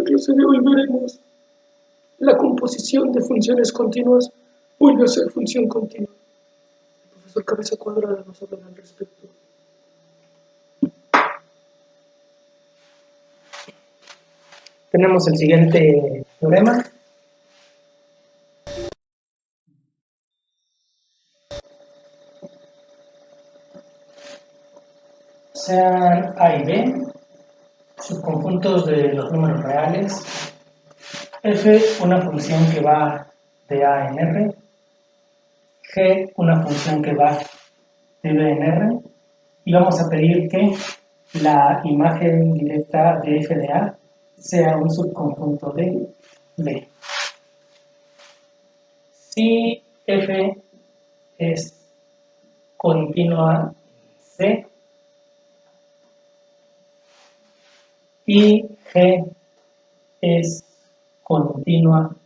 clase de hoy veremos la composición de funciones continuas vuelve a ser función continua. El profesor Cabeza Cuadrada nos hablará al respecto. Tenemos el siguiente teorema. Sean A y B subconjuntos de los números reales, f una función que va de A en R, g una función que va de B en R, y vamos a pedir que la imagen directa de f de A sea un subconjunto de B. Si f es continua en C y g es continua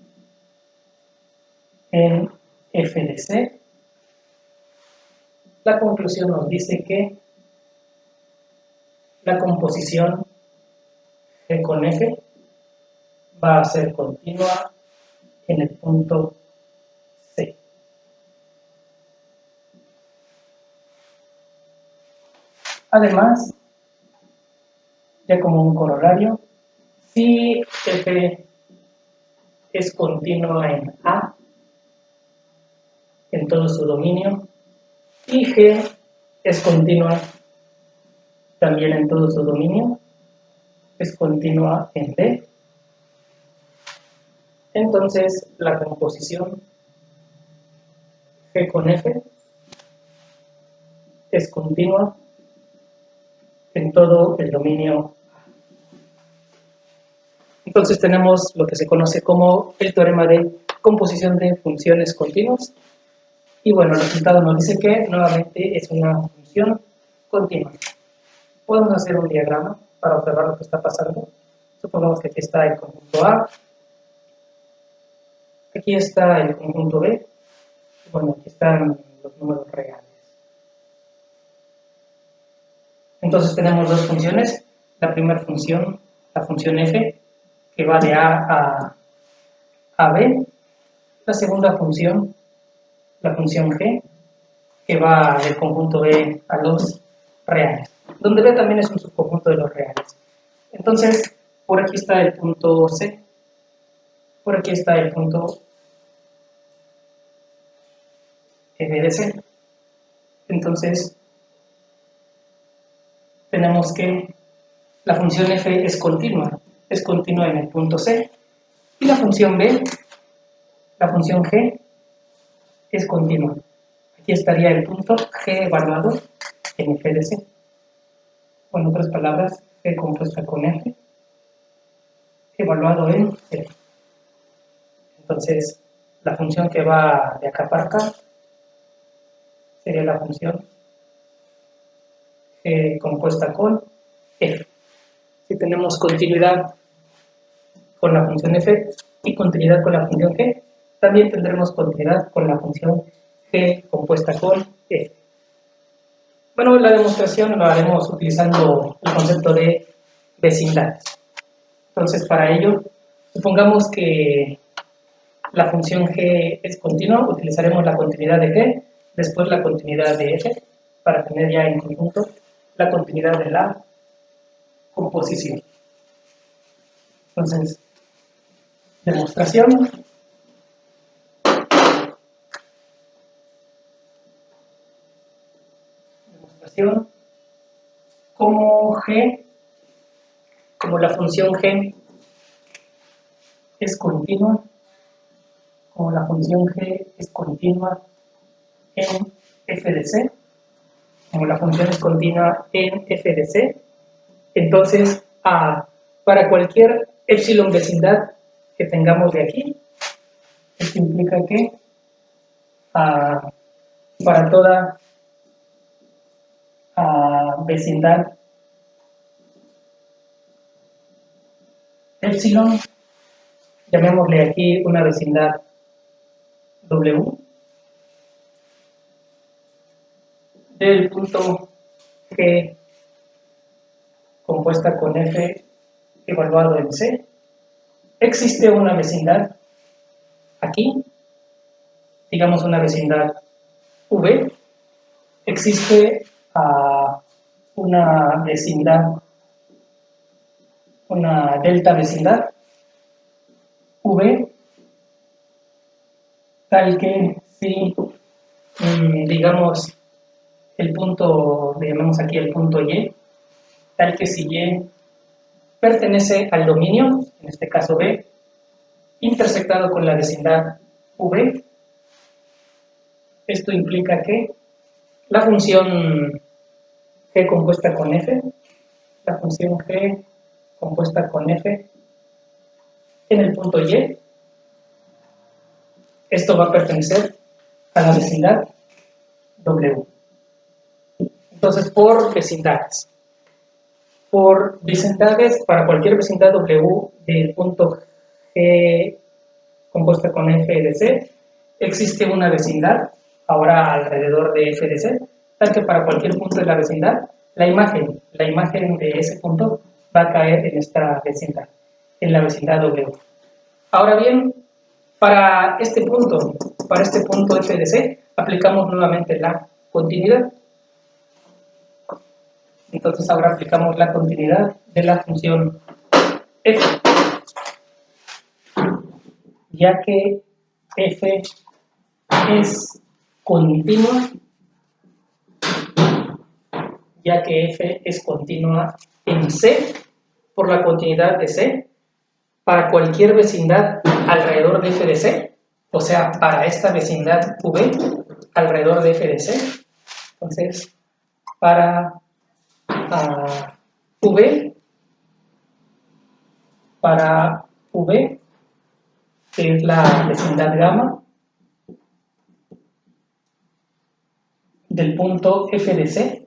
en f de C, la conclusión nos dice que la composición g con f va a ser continua en el punto C. Además, ya como un corolario, si f es continua en A, en todo su dominio, y g es continua también en todo su dominio, es continua en B, entonces la composición g con f es continua en todo el dominio. Entonces tenemos lo que se conoce como el teorema de composición de funciones continuas. Y bueno, el resultado nos dice que nuevamente es una función continua. Podemos hacer un diagrama para observar lo que está pasando. Supongamos que aquí está el conjunto A, aquí está el conjunto B, y bueno, aquí están los números reales. Entonces tenemos dos funciones. La primera función, la función f, que va de A a B. La segunda función, la función g, que va del conjunto B a los reales, donde B también es un subconjunto de los reales. Entonces, por aquí está el punto C, por aquí está el punto F de C. Entonces, tenemos que la función f es continua en el punto C, y la función B, la función g, es continua. Aquí estaría el punto g evaluado en f de C. O en otras palabras, g compuesta con f, evaluado en f. Entonces, la función que va de acá para acá sería la función g compuesta con f. Si tenemos continuidad con la función f y continuidad con la función g, también tendremos continuidad con la función g compuesta con f. Bueno, la demostración lo haremos utilizando el concepto de vecindades. Entonces, para ello, supongamos que la función g es continua, utilizaremos la continuidad de g, después la continuidad de f, para tener ya en conjunto la continuidad de la composición. Entonces, demostración. Como g, como la función g es continua, como la función g es continua en f de c, como la función es continua en f de c, entonces para cualquier epsilon vecindad que tengamos de aquí, esto implica que para toda vecindad epsilon, llamémosle aquí una vecindad W, del punto G compuesta con F evaluado en C, existe una vecindad aquí, digamos una vecindad V, existe una vecindad, una delta vecindad V, tal que si, digamos, el punto, le llamamos aquí el punto Y, tal que si Y pertenece al dominio, en este caso B, intersectado con la vecindad V, esto implica que la función G compuesta con F, la función G compuesta con F en el punto Y, esto va a pertenecer a la vecindad W. Entonces, por vecindades, para cualquier vecindad W del punto G compuesta con F de C, existe una vecindad ahora alrededor de F de C, tal que para cualquier punto de la vecindad, la imagen de ese punto va a caer en esta vecindad, en la vecindad W. Ahora bien, para este punto F de C, aplicamos nuevamente la continuidad. Entonces ahora aplicamos la continuidad de la función F, ya que F es continua, en C, por la continuidad de C, para cualquier vecindad alrededor de F de C, o sea, para esta vecindad V alrededor de F de C. Entonces, para V, que es la vecindad gamma del punto F de C,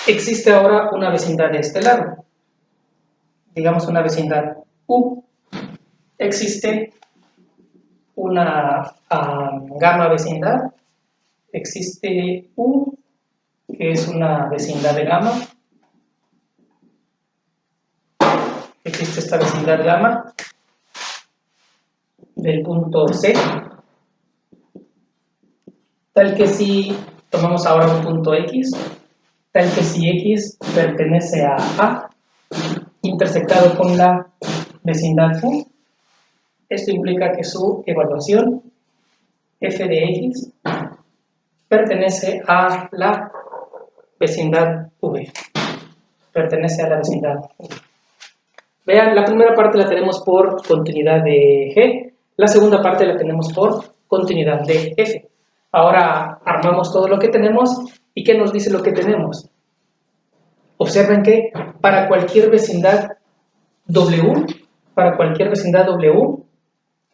existe ahora una vecindad de este lado, digamos una vecindad U, existe una gamma vecindad, existe U, que es una vecindad de gamma, existe esta vecindad gamma del punto C, tal que si tomamos ahora un punto X, tal que si X pertenece a A, intersectado con la vecindad U, esto implica que su evaluación f de x pertenece a la vecindad V, pertenece a la vecindad V. Vean, la primera parte la tenemos por continuidad de G, la segunda parte la tenemos por continuidad de F. Ahora armamos todo lo que tenemos y ¿qué nos dice lo que tenemos? Observen que para cualquier vecindad W,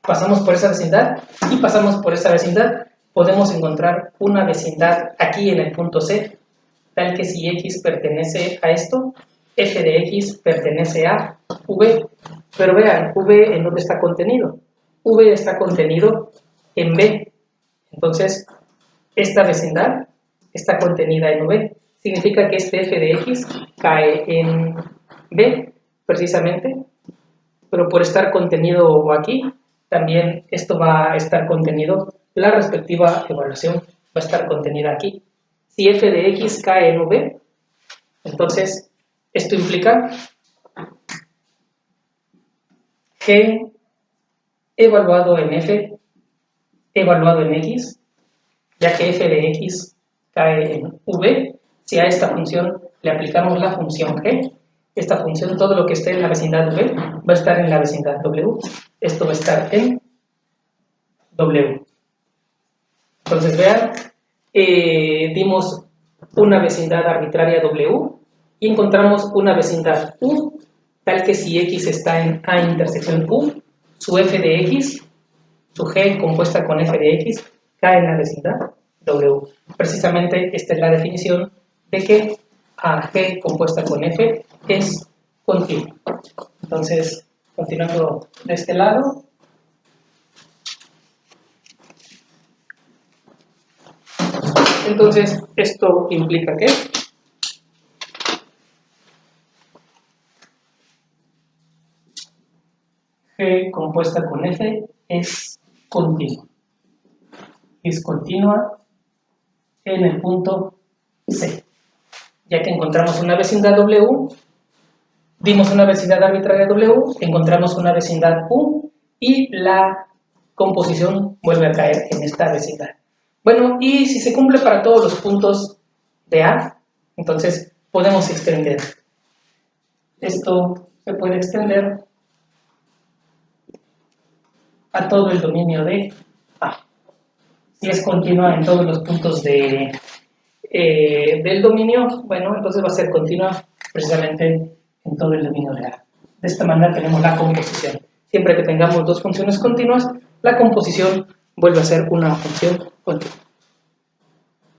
pasamos por esa vecindad y pasamos por esa vecindad, podemos encontrar una vecindad aquí en el punto C, tal que si X pertenece a esto, f de X pertenece a V. Pero vean, V ¿en dónde está contenido? V está contenido en B. Entonces, esta vecindad está contenida en V. Significa que este f de X cae en B, precisamente, pero por estar contenido aquí, también esto va a estar contenido, la respectiva evaluación va a estar contenida aquí. Si f de X cae en V, entonces esto implica G evaluado en F, evaluado en X, ya que f de X cae en V, si a esta función le aplicamos la función G, esta función, todo lo que esté en la vecindad V, va a estar en la vecindad W. Esto va a estar en W. Entonces, vean, dimos una vecindad arbitraria W y encontramos una vecindad U, tal que si X está en A intersección Q, su f de X, su G compuesta con f de X, cae en la vecindad W. Precisamente esta es la definición de que a G compuesta con F es continua. Entonces, continuando de este lado, entonces esto implica que G G compuesta con F es continua. Es continua en el punto C. Ya que encontramos una vecindad W, dimos una vecindad arbitraria W, encontramos una vecindad U y la composición vuelve a caer en esta vecindad. Bueno, y si se cumple para todos los puntos de A, entonces podemos extender. Esto se puede extender a todo el dominio de A. Si es continua en todos los puntos del dominio, bueno, entonces va a ser continua precisamente en todo el dominio de A. De esta manera tenemos la composición. Siempre que tengamos dos funciones continuas, la composición vuelve a ser una función continua.